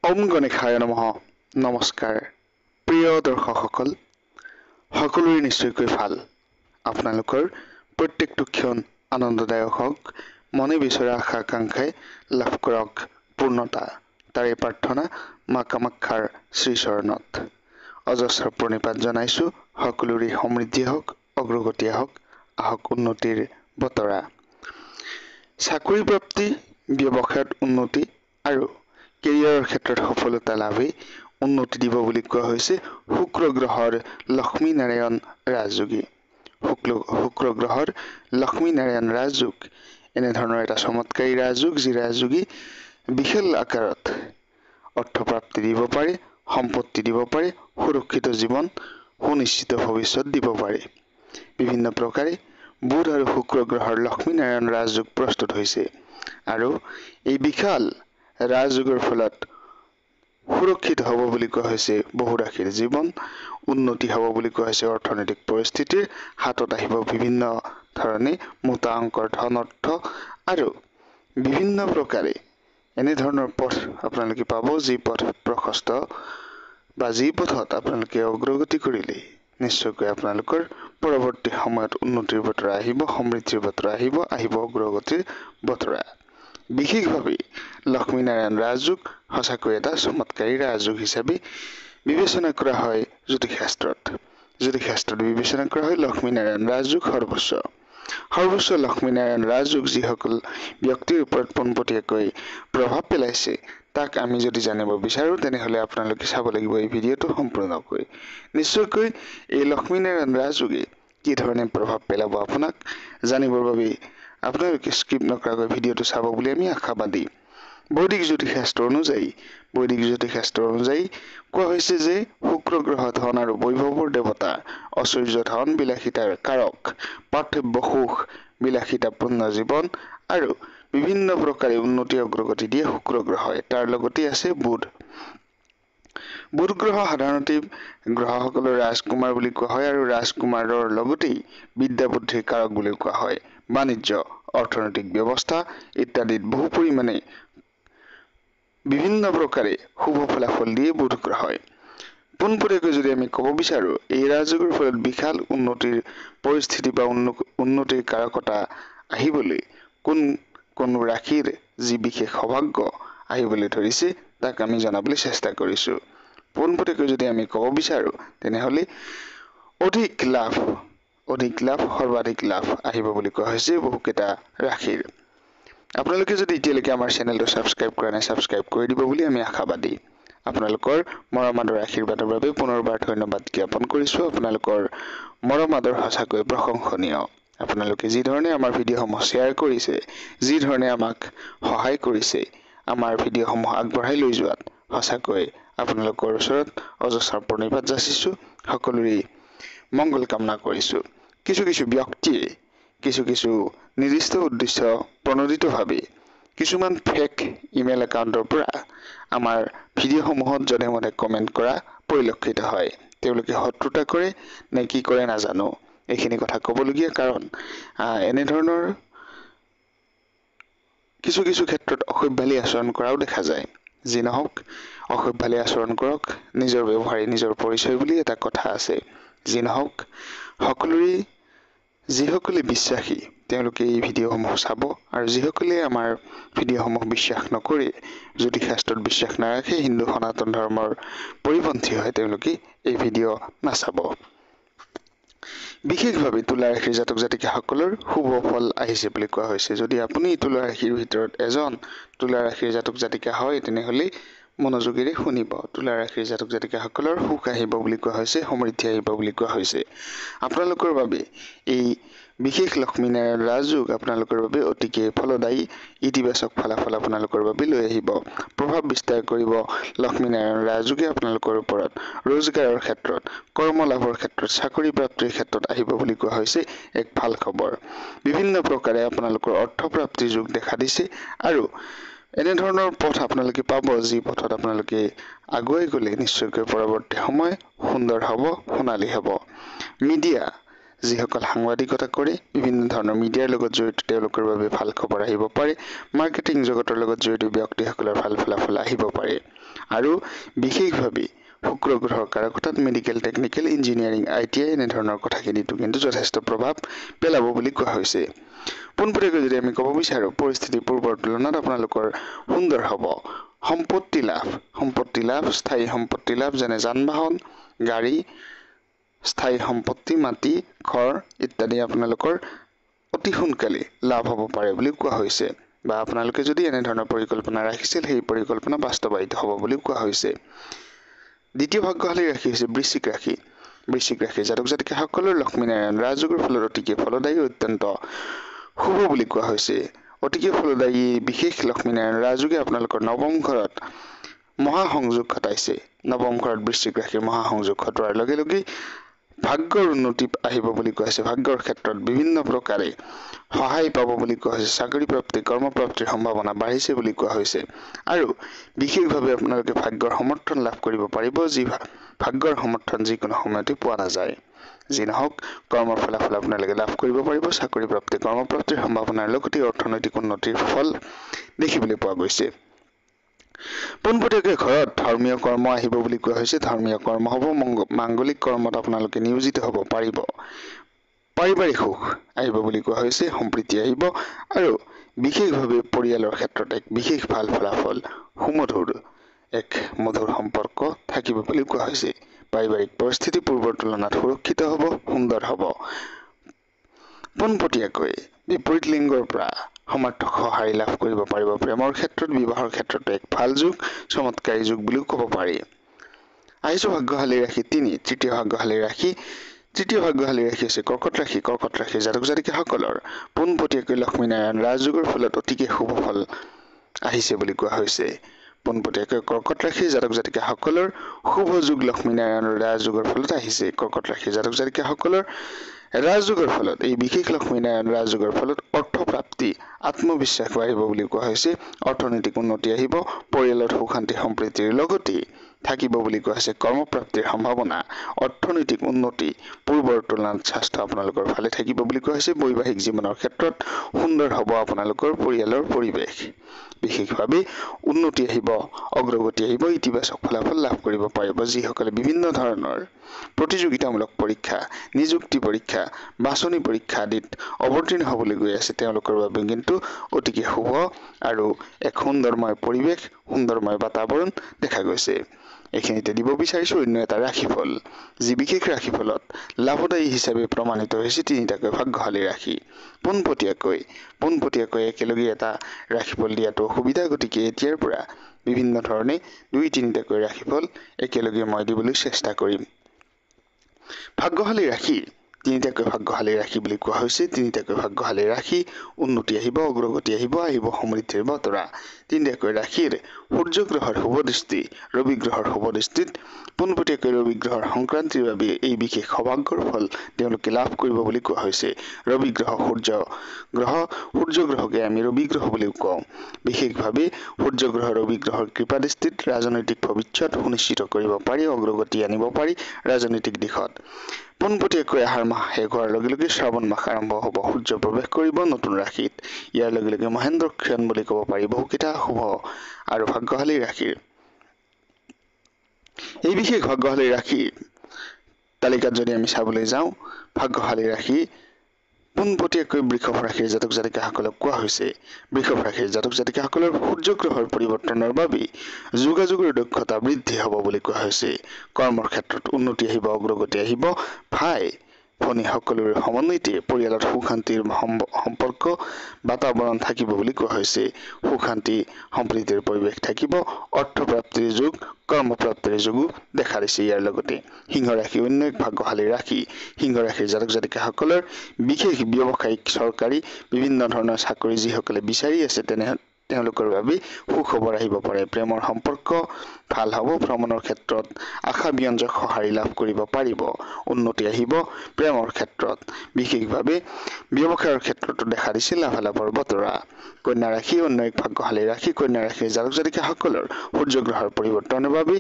ওম গণেশায় নমঃ। নমস্কাৰ প্ৰিয় দৰ্শকসকল, সকলোৰে নিশ্চয়কৈ ভাল। আপোনালোকৰ প্ৰত্যেকটো ক্ষণ আনন্দদায়ক হওক, মনে বিচৰা আশা আকাংক্ষাই লাভ কৰক পূৰ্ণতা। তাৰে প্ৰাৰ্থনা মা কামাখ্যাৰ শ্ৰীচৰণত অজস্ৰ প্ৰণিপাত জনাইছো। সকলোৰে সমৃদ্ধি হওক, অগ্ৰগতি হওক, আহক উন্নতিৰ বতৰা। চাকৰি প্ৰাপ্তি, ব্যৱসায়ত উন্নতি আৰু কেৰিয়াৰৰ ক্ষেত্ৰত সফলতা লাভেই উন্নতি দিব বুলি কোৱা হৈছে শুক্ৰ গ্ৰহৰ লক্ষ্মী নাৰায়ণ ৰাজযোগী। শুক্ৰ গ্ৰহৰ লক্ষ্মী নাৰায়ণ ৰাজযোগ এনেধৰণৰ এটা চমৎকাৰী ৰাজযোগ, যি ৰাজযোগী বিশাল আকাৰত অৰ্থপ্ৰাপ্তি দিব পাৰে, সম্পত্তি দিব পাৰে, সুৰক্ষিত জীৱন, সুনিশ্চিত ভৱিষ্যত দিব পাৰে। বিভিন্ন প্ৰকাৰে বুধ আৰু শুক্ৰ গ্ৰহৰ লক্ষ্মী নাৰায়ণ ৰাজযোগ প্ৰস্তুত হৈছে আৰু এই বিশাল ৰাজযোগৰ ফলত সুৰক্ষিত হ'ব বুলি কোৱা হৈছে বহু ৰাশিৰ জীৱন, উন্নতি হ'ব বুলি কোৱা হৈছে অৰ্থনৈতিক পৰিস্থিতিৰ, হাতত আহিব বিভিন্ন ধৰণে মোটা অংকৰ ধন অৰ্থ আৰু বিভিন্ন প্ৰকাৰে এনেধৰণৰ পথ আপোনালোকে পাব, যি পথ প্ৰশস্ত বা যি পথত আপোনালোকে অগ্ৰগতি কৰিলে নিশ্চয়কৈ আপোনালোকৰ পৰৱৰ্তী সময়ত উন্নতিৰ বতৰা আহিব, সমৃদ্ধিৰ বতৰা আহিব অগ্ৰগতিৰ বতৰা। বিশেষভাৱে লক্ষ্মীনাৰায়ণ ৰাজযোগ সঁচাকৈ এটা চমৎকাৰী ৰাজযোগ হিচাপে বিবেচনা কৰা হয় জ্যোতিষশাস্ত্ৰত। জ্যোতিষশাস্ত্ৰত বিবেচনা কৰা হয় লক্ষ্মীনাৰায়ণ ৰাজযোগ সৰ্বোচ্চ লক্ষ্মীনাৰায়ণ ৰাজযোগ যিসকল ব্যক্তিৰ ওপৰত পোনপটীয়াকৈ প্ৰভাৱ পেলাইছে, তাক আমি যদি জানিব বিচাৰো তেনেহলে আপোনালোকে চাব লাগিব এই ভিডিঅ'টো সম্পূৰ্ণকৈ। নিশ্চয়কৈ এই লক্ষ্মীনাৰায়ণ ৰাজযোগে কি ধৰণে প্ৰভাৱ পেলাব আপোনাক জানিবৰ বাবে আপোনালোকে স্কিপ নকৰাকৈ ভিডিঅ'টো চাব বুলি আমি আশাবাদী। বৈদিক জ্যোতিষশাস্ত্ৰ অনুযায়ী কোৱা হৈছে যে শুক্ৰ গ্ৰহ ধন আৰু বৈভৱৰ দেৱতা, ঐশ্বৰ্য ধন বিলাসিতাৰ কাৰক, পাৰ্থিব্য সুখ, বিলাসিতাপূৰ্ণ জীৱন আৰু বিভিন্ন প্ৰকাৰে উন্নতি অগ্ৰগতি দিয়ে শুক্ৰ গ্ৰহই। তাৰ লগতে আছে বুধ গ্ৰহ সাধাৰণতে গ্ৰহসকলৰ ৰাজকুমাৰ বুলি কোৱা হয় আৰু ৰাজকুমাৰৰ লগতেই বিদ্যা বুদ্ধিৰ কাৰক বুলি কোৱা হয়। বাণিজ্য, অৰ্থনৈতিক ব্যৱস্থা ইত্যাদিত বহু পৰিমাণে বিভিন্ন প্ৰকাৰে শুভ ফলাফল দিয়ে বুধ গ্ৰহই। পোনপটীয়াকৈ যদি আমি ক'ব বিচাৰো, এই ৰাজযোগৰ ফলত বিশাল উন্নতিৰ পৰিস্থিতি বা উন্নতিৰ কাৰকতা আহিবলৈ কোন ৰাশিৰ যি বিশেষ সৌভাগ্য আহিবলৈ ধৰিছে তাক আমি জনাবলৈ চেষ্টা কৰিছো। পোনপটীয়াকৈ যদি আমি ক'ব বিচাৰো তেনেহলে অধিক লাভ, সৰ্বাধিক লাভ আহিব বুলি কোৱা হৈছে বহুকেইটা ৰাশিৰ। আপোনালোকে যদি এতিয়ালৈকে আমাৰ চেনেলটো ছাবস্ক্ৰাইব কৰা নাই, ছাবস্ক্ৰাইব কৰি দিব বুলি আমি আশাবাদী। আপোনালোকৰ মৰম আদৰ আশীৰ্বাদৰ বাবে পুনৰবাৰ ধন্যবাদ জ্ঞাপন কৰিছো। আপোনালোকৰ মৰম আদৰ সঁচাকৈ প্ৰশংসনীয়। আপোনালোকে যি ধৰণে আমাৰ ভিডিঅ'সমূহ শ্বেয়াৰ কৰিছে, যি ধৰণে আমাক সহায় কৰিছে আমাৰ ভিডিঅ'সমূহ আগবঢ়াই লৈ যোৱাত, সঁচাকৈ আপোনালোকৰ ওচৰত অজস্ৰ প্ৰণিপাত যাচিছো, সকলোৰে মংগল কামনা কৰিছো। কিছু ব্যক্তিয়ে কিছু নিৰ্দিষ্ট উদ্দেশ্য প্ৰণোদিতভাৱে কিছুমান ফেক ইমেইল একাউণ্টৰ পৰা আমাৰ ভিডিঅ'সমূহত যধে মধে কমেণ্ট কৰা পৰিলক্ষিত হয়। তেওঁলোকে শত্ৰুতা কৰে নে কি কৰে নাজানো, এইখিনি কথা ক'বলগীয়া, কাৰণ এনেধৰণৰ কিছু ক্ষেত্ৰত অসভ্যালী আচৰণ কৰাও দেখা যায়। যি নহওক, অসভ্যালী আচৰণ কৰক, নিজৰ ব্যৱহাৰে নিজৰ পৰিচয় বুলি এটা কথা আছে। যি নহওক, যিসকলে বিশ্বাসী তেওঁলোকে এই ভিডিঅ'সমূহ চাব, আৰু যিসকলে আমাৰ ভিডিঅ'সমূহ বিশ্বাস নকৰে, জ্যোতিষশাস্ত্ৰত বিশ্বাস নাৰাখে, হিন্দু সনাতন ধৰ্মৰ পৰিপন্থী হয়, তেওঁলোকে এই ভিডিঅ' নাচাব। বিশেষভাৱে তুলা ৰাশিৰ জাতক জাতিকাসকলৰ শুভ ফল আহিছে বুলি কোৱা হৈছে। যদি আপুনি তুলা ৰাশিৰ ভিতৰত এজন তুলা ৰাশিৰ জাতক জাতিকা হয় তেনেহলে মনোযোগেৰে শুনিব। তুলা ৰাশিৰ জাতক জাতিকাসকলৰ সুখ আহিব বুলি কোৱা হৈছে, সমৃদ্ধি আহিব বুলি কোৱা হৈছে। আপোনালোকৰ বাবে এই বিশেষ লক্ষ্মীনাৰায়ণ ৰাজযোগ আপোনালোকৰ বাবে অতিকে ফলদায়ী, ইতিবাচক ফলাফল আপোনালোকৰ বাবে লৈ আহিব। প্ৰভাৱ বিস্তাৰ কৰিব লক্ষ্মীনাৰায়ণ ৰাজযোগে আপোনালোকৰ ওপৰত। ৰোজগাৰৰ ক্ষেত্ৰত, কৰ্মলাভৰ ক্ষেত্ৰত, চাকৰি প্ৰাপ্তিৰ ক্ষেত্ৰত আহিব বুলি কোৱা হৈছে এক ভাল খবৰ। বিভিন্ন প্ৰকাৰে আপোনালোকৰ অৰ্থপ্ৰাপ্তিৰ যোগ দেখা দিছে আৰু এনেধৰণৰ পথ আপোনালোকে পাব, যি পথত আপোনালোকে আগুৱাই গলে নিশ্চয়কৈ পৰৱৰ্তী সময় সুন্দৰ হ'ব, সোণালী হ'ব। মিডিয়া, যিসকল সাংবাদিকতা কৰে, বিভিন্ন ধৰণৰ মিডিয়াৰ লগত জড়িত তেওঁলোকৰ বাবে ভাল খবৰ আহিব পাৰে। মাৰ্কেটিং জগতৰ লগত জড়িত ব্যক্তিসকলৰ ভাল ফলাফল আহিব পাৰে। আৰু বিশেষভাৱে শুক্ৰ গ্ৰহৰ কাৰকতাত মেডিকেল, টেকনিকেল, ইঞ্জিনিয়াৰিং, ITI এনেধৰণৰ কথাখিনিতো কিন্তু যথেষ্ট প্ৰভাৱ পেলাব বুলি কোৱা হৈছে। পোনপটীয়াকৈ যদি আমি ক'ব বিচাৰোঁ, পৰিস্থিতি পূৰ্বৰ তুলনাত আপোনালোকৰ সুন্দৰ হ'ব। সম্পত্তি লাভ, স্থায়ী সম্পত্তি লাভ, যেনে যান-বাহন, গাড়ী, স্থায়ী সম্পত্তি, মাটি, ঘৰ ইত্যাদি আপোনালোকৰ অতি সোনকালে লাভ হ'ব পাৰে বুলি কোৱা হৈছে। বা আপোনালোকে যদি এনেধৰণৰ পৰিকল্পনা ৰাখিছিল, সেই পৰিকল্পনা বাস্তৱায়িত হ'ব বুলি কোৱা হৈছে। দ্বিতীয় ভাগ্যশালী ৰাশি হৈছে বৃশ্চিক ৰাশি। বৃশ্চিক ৰাশি জাতক জাতিকাসকলৰ লক্ষ্মীনাৰায়ণ ৰাজযোগৰ ফলত অতিকে ফলদায়ী, অত্যন্ত শুভ বুলি কোৱা হৈছে। অতিকে ফলদায়ী বিশেষ লক্ষ্মীনাৰায়ণ ৰাজযোগে আপোনালোকৰ নৱম ঘৰত মহাসংযোগ ঘটাইছে। নৱম ঘৰত বৃশ্চিক ৰাশিৰ মহাসংযোগ ঘটোৱাৰ লগে লগে ভাগ্যৰ উন্নতি আহিব বুলি কোৱা হৈছে। ভাগ্যৰ ক্ষেত্ৰত বিভিন্ন প্ৰকাৰে সহায় পাব বুলি কোৱা হৈছে। চাকৰি প্ৰাপ্তি, কৰ্মপ্ৰাপ্তিৰ সম্ভাৱনা বাঢ়িছে বুলি কোৱা হৈছে। আৰু বিশেষভাৱে আপোনালোকে ভাগ্যৰ সমৰ্থন লাভ কৰিব পাৰিব, যি ভাগ্যৰ সমৰ্থন যিকোনো সময়তে পোৱা নাযায়। যি নহওক, কৰ্মৰ ফলাফল আপোনালোকে লাভ কৰিব পাৰিব। চাকৰি প্ৰাপ্তি, কৰ্মপ্ৰাপ্তিৰ সম্ভাৱনাৰ লগতে অৰ্থনৈতিক উন্নতিৰ ফল দেখিবলৈ পোৱা গৈছে। পোনপটীয়াকৈ ঘৰত ধৰ্মীয় কৰ্ম আহিব বুলি কোৱা হৈছে। ধৰ্মীয় কৰ্ম হ'ব, মাংগলিক কৰ্মত আপোনালোকে নিয়োজিত হ'ব পাৰিব। পাৰিবাৰিক সুখ আহিব বুলি কোৱা হৈছে, সম্প্ৰীতি আহিব আৰু বিশেষভাৱে পৰিয়ালৰ ক্ষেত্ৰত এক বিশেষ ভাল ফলাফল, এক মধুৰ সম্পৰ্ক থাকিব বুলি কোৱা হৈছে। পাৰিবাৰিক পৰিস্থিতি পূৰ্বৰ তুলনাত সুৰক্ষিত হ'ব, সুন্দৰ হ'ব। পোনপটীয়াকৈ বিপৰীত লিংগৰ পৰা সমাৰ্থক সঁহাৰি লাভ কৰিব পাৰিব। প্ৰেমৰ ক্ষেত্ৰত, বিবাহৰ ক্ষেত্ৰত এক ভাল যুগ, চমৎকাৰী যুগ বুলিও ক'ব পাৰি। আহিছোঁ ভাগ্যশালী ৰাশি 3, তৃতীয় ভাগ্যশালী ৰাশি। তৃতীয় ভাগ্যশালী ৰাশি হৈছে কৰ্কট ৰাশি। কৰ্কট ৰাশিৰ জাতক জাতিকাসকলৰ পোনপটীয়াকৈ লক্ষ্মীনাৰায়ণ ৰাজযোগৰ ফলত অতিকে শুভ ফল আহিছে বুলি কোৱা হৈছে। পোনপটীয়াকৈ কৰ্কট ৰাশিৰ জাতক জাতিকাসকলৰ শুভ যুগ লক্ষ্মীনাৰায়ণ ৰাজযোগৰ ফলত আহিছে। কৰ্কট ৰাশিৰ জাতক জাতিকাসকলৰ ৰাজযোগৰ ফলত, এই বিশেষ লক্ষ্মীনাৰায়ণ ৰাজযোগৰ ফলত অৰ্থপ্ৰাপ্তি, আত্মবিশ্বাস বাঢ়িব বুলি কোৱা হৈছে। অৰ্থনৈতিক উন্নতি আহিব, পৰিয়ালত সুখ শান্তি সম্প্ৰীতিৰ লগতে থাকিব বুলি কোৱা হৈছে। কৰ্মপ্ৰাপ্তিৰ সম্ভাৱনা, অৰ্থনৈতিক উন্নতি, পূৰ্বৰ তুলনাত স্বাস্থ্য আপোনালোকৰ ভালে থাকিব বুলি কোৱা হৈছে। বৈবাহিক জীৱনৰ ক্ষেত্ৰত সুন্দৰ হ'ব আপোনালোকৰ পৰিয়ালৰ পৰিৱেশ। বিশেষভাৱে উন্নতি আহিব, অগ্ৰগতি আহিব, ইতিবাচক ফলাফল লাভ কৰিব পাৰিব। যিসকলে বিভিন্ন ধৰণৰ প্ৰতিযোগিতামূলক পৰীক্ষা, নিযুক্তি পৰীক্ষা, বাছনি পৰীক্ষা আদিত অৱতীৰ্ণ হ'বলৈ গৈ আছে, তেওঁলোকৰ বাবে কিন্তু অতিকে শুভ আৰু এক সুন্দৰময় পৰিৱেশ, সুন্দৰময় বাতাবৰণ দেখা গৈছে। এইখিনিতে দিব বিচাৰিছোঁ অন্য এটা ৰাশিফল, যি বিশেষ ৰাশিফলত লাভদায়ী হিচাপে প্ৰমাণিত হৈছে 3টাকৈ ভাগ্যশালী ৰাশি। পোনপটীয়াকৈ একেলগে এটা ৰাশিফল দিয়াটো অসুবিধা, গতিকে এতিয়াৰ পৰা বিভিন্ন ধৰণে 2-3টাকৈ ৰাশিফল একেলগে মই দিবলৈ চেষ্টা কৰিম। ভাগ্যশালী ৰাশি 3টাকৈ ভাগ্যশালী ৰাশি বুলি কোৱা হৈছে। 3টাকৈ ভাগ্যশালী ৰাশি, উন্নতি আহিব, অগ্ৰগতি আহিব সমৃদ্ধিৰ বতৰা। 3টাকৈ ৰাশিৰ সূৰ্য গ্ৰহৰ শুভ দৃষ্টি, ৰবি গ্ৰহৰ শুভ দৃষ্টিত পোনপটীয়াকৈ ৰবি গ্ৰহৰ সংক্ৰান্তিৰ বাবে এই বিশেষ সৌভাগ্যৰ ফল তেওঁলোকে লাভ কৰিব বুলি কোৱা হৈছে। ৰবি গ্ৰহ, সূৰ্য গ্ৰহকে আমি ৰবি গ্ৰহ বুলিও কওঁ। বিশেষভাৱে সূৰ্য গ্ৰহ, ৰবি গ্ৰহৰ কৃপা দৃষ্টিত ৰাজনৈতিক ভৱিষ্যত সুনিশ্চিত কৰিব পাৰি, অগ্ৰগতি আনিব পাৰি ৰাজনৈতিক দিশত। পোনপটীয়াকৈ আহাৰ মাহ শেষ হোৱাৰ লগে লগে শ্ৰাৱণ মাহ আৰম্ভ হ'ব, সূৰ্য প্ৰৱেশ কৰিব নতুন ৰাশিত। ইয়াৰ লগে লগে মহেন্দ্ৰ ক্ষণ বুলি ক'ব পাৰি বহুকেইটা শুভ আৰু ভাগ্যশালী ৰাশিৰ। এই বিশেষ ভাগ্যশালী ৰাশি তালিকাত যদি আমি চাবলৈ যাওঁ, ভাগ্যশালী ৰাশি পোনপটীয়াকৈ বৃষভ ৰাশিৰ জাতক জাতিকাসকলক কোৱা হৈছে। বৃষভ ৰাশিৰ জাতক জাতিকাসকলৰ সূৰ্য গ্ৰহৰ পৰিৱৰ্তনৰ বাবে যোগাযোগৰ দক্ষতা বৃদ্ধি হ'ব বুলি কোৱা হৈছে। কৰ্মৰ ক্ষেত্ৰত উন্নতি আহিব, অগ্ৰগতি আহিব, ভাই ভনী সকলোৰে সমন্বয়তে পৰিয়ালত সুখ শান্তিৰ সম্পৰ্ক বাতাবৰণ থাকিব বুলি কোৱা হৈছে। সুখ শান্তি সম্প্ৰীতিৰ পৰিৱেশ থাকিব, অৰ্থপ্ৰাপ্তিৰ যুগ, কৰ্মপ্ৰাপ্তিৰ যুগো দেখা দিছে। ইয়াৰ লগতে সিংহ ৰাশি অন্য এক ভাগ্যশালী ৰাশি। সিংহ ৰাশিৰ জাতক জাতিকাসকলৰ বিশেষ ব্যৱসায়িক, চৰকাৰী বিভিন্ন ধৰণৰ চাকৰি যিসকলে বিচাৰি আছে তেওঁলোকৰ বাবে সুখবৰ আহিব পাৰে। প্ৰেমৰ সম্পৰ্ক ভাল হ'ব, ভ্ৰমণৰ ক্ষেত্ৰত আশাব্যঞ্জক সঁহাৰি লাভ কৰিব পাৰিব, উন্নতি আহিব। প্ৰেমৰ ক্ষেত্ৰত বিশেষভাৱে ব্যৱসায়ৰ ক্ষেত্ৰতো দেখা দিছে লাভালাভৰ বতৰা। কন্যা ৰাশি অন্য এক ভাগ্যশালী ৰাশি। কন্যা ৰাশিৰ জাতক জাতিকাসকলৰ সূৰ্য গ্ৰহৰ পৰিৱৰ্তনৰ বাবে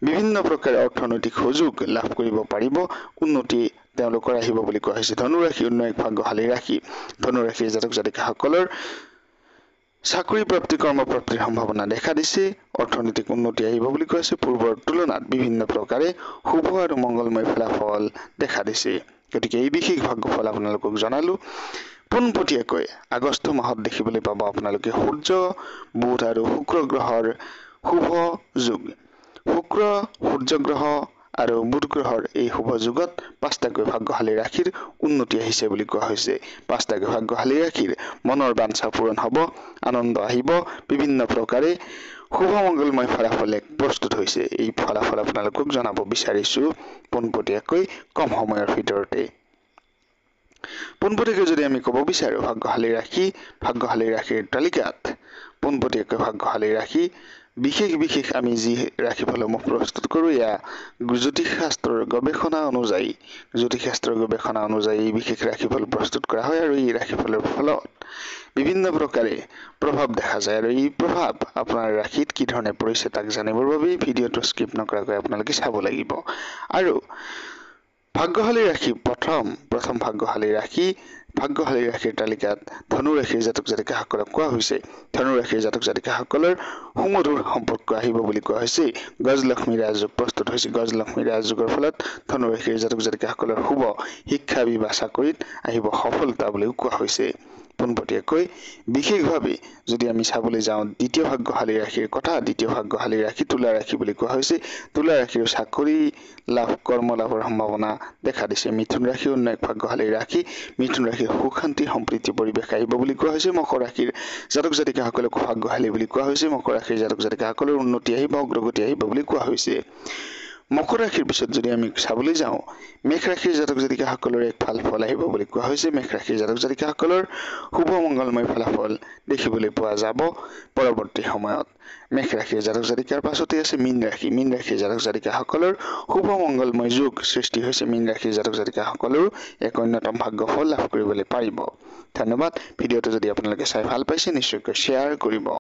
বিভিন্ন প্ৰকাৰে অৰ্থনৈতিক সুযোগ লাভ কৰিব পাৰিব, উন্নতি তেওঁলোকৰ আহিব বুলি কোৱা হৈছে। ধনু ৰাশি অন্য এক ভাগ্যশালী ৰাশি। ধনু ৰাশিৰ জাতক জাতিকাসকলৰ চাকৰি প্ৰাপ্তি কৰ্ম প্ৰাপ্তিৰ সম্ভাৱনা দেখা দিছে। অৰ্থনৈতিক উন্নতি আহিব বুলি কোৱা হৈছে। পূৰ্বৰ তুলনাত বিভিন্ন প্ৰকাৰে শুভ আৰু মংগলময় ফলাফল দেখা দিছে। গতিকে এই বিশেষ ভাগ্যফল আপোনালোকক জনালো। পোনপটীয়াকৈ আগষ্ট মাহত দেখিবলৈ পাব আপোনালোকে সূৰ্য, বুধ আৰু শুক্ৰ গ্ৰহৰ শুভ যোগ। শুক্ৰ, সূৰ্য গ্ৰহ আৰু বুধ গ্ৰহৰ এই শুভ যুগত 5টাকৈ ভাগ্যশালী ৰাশিৰ উন্নতি আহিছে বুলি কোৱা হৈছে। 5টাকৈ ভাগ্যশালী ৰাশিৰ মনৰ বাঞ্ছা পূৰণ হ'ব, আনন্দ আহিব, বিভিন্ন প্ৰকাৰে শুভ মংগলময় ফলাফল প্ৰস্তুত হৈছে। এই ফলাফল আপোনালোকক জনাব বিচাৰিছো পোনপটীয়াকৈ কম সময়ৰ ভিতৰতে। পোনপটীয়াকৈ যদি আমি ক'ব বিচাৰো ভাগ্যশালী ৰাশিৰ তালিকাত পোনপটীয়াকৈ ভাগ্যশালী ৰাশি বিশেষ আমি যি ৰাশিফলসমূহ প্ৰস্তুত কৰোঁ এয়া জ্যোতিষ শাস্ত্ৰৰ গৱেষণা অনুযায়ী এই বিশেষ ৰাশিফল প্ৰস্তুত কৰা হয় আৰু এই ৰাশিফলৰ ফলত বিভিন্ন প্ৰকাৰে প্ৰভাৱ দেখা যায় আৰু এই প্ৰভাৱ আপোনাৰ ৰাশিত কি ধৰণে পৰিছে তাক জানিবৰ বাবে ভিডিঅ'টো স্কিপ নকৰাকৈ আপোনালোকে চাব লাগিব। আৰু ভাগ্যশালী ৰাশি প্ৰথম ভাগ্যশালী ৰাশিৰ তালিকাত ধনু ৰাশিৰ জাতক জাতিকাসকলক কোৱা হৈছে। ধনু ৰাশিৰ জাতক জাতিকাসকলৰ সুমধুৰ সম্পৰ্ক আহিব বুলি কোৱা হৈছে। গজলক্ষ্মী ৰাজযোগ প্ৰস্তুত হৈছে। গজলক্ষ্মী ৰাজযোগৰ ফলত ধনু ৰাশিৰ জাতক জাতিকাসকলৰ শুভ শিক্ষা বিবাহ চাকৰিত আহিব সফলতা বুলিও কোৱা হৈছে। পোনপটীয়াকৈ বিশেষভাৱে যদি আমি চাবলৈ যাওঁ দ্বিতীয় ভাগ্যশালী ৰাশিৰ কথা, দ্বিতীয় ভাগ্যশালী ৰাশি তুলা ৰাশি বুলি কোৱা হৈছে। তুলা ৰাশিৰ চাকৰি লাভ, কৰ্ম লাভৰ সম্ভাৱনা দেখা দিছে। মিথুন ৰাশি অন্য এক ভাগ্যশালী ৰাশি। মিথুন ৰাশিৰ সুখ শান্তি সম্প্ৰীতি পৰিৱেশ আহিব বুলি কোৱা হৈছে। মকৰ ৰাশিৰ জাতক জাতিকাসকলক ভাগ্যশালী বুলি কোৱা হৈছে। মকৰ ৰাশিৰ জাতক জাতিকাসকলৰ উন্নতি আহিব, অগ্ৰগতি আহিব বুলি কোৱা হৈছে। মকৰ ৰাশিৰ পিছত যদি আমি চাবলৈ যাওঁ মেষ ৰাশিৰ জাতক জাতিকাসকলৰ এক ভাল ফল আহিব বুলি কোৱা হৈছে। মেষ ৰাশিৰ জাতক জাতিকাসকলৰ শুভ মংগলময় ফলাফল দেখিবলৈ পোৱা যাব পৰৱৰ্তী সময়ত। মেষ ৰাশিৰ জাতক জাতিকাৰ পাছতে আছে মীন ৰাশি। মীন ৰাশিৰ জাতক জাতিকাসকলৰ শুভ মংগলময় যোগ সৃষ্টি হৈছে। মীন ৰাশিৰ জাতক জাতিকাসকলৰো এক অন্যতম ভাগ্যফল লাভ কৰিবলৈ পাৰিব। ধন্যবাদ। ভিডিঅ'টো যদি আপোনালোকে চাই ভাল পাইছে নিশ্চয়কৈ শ্বেয়াৰ কৰিব।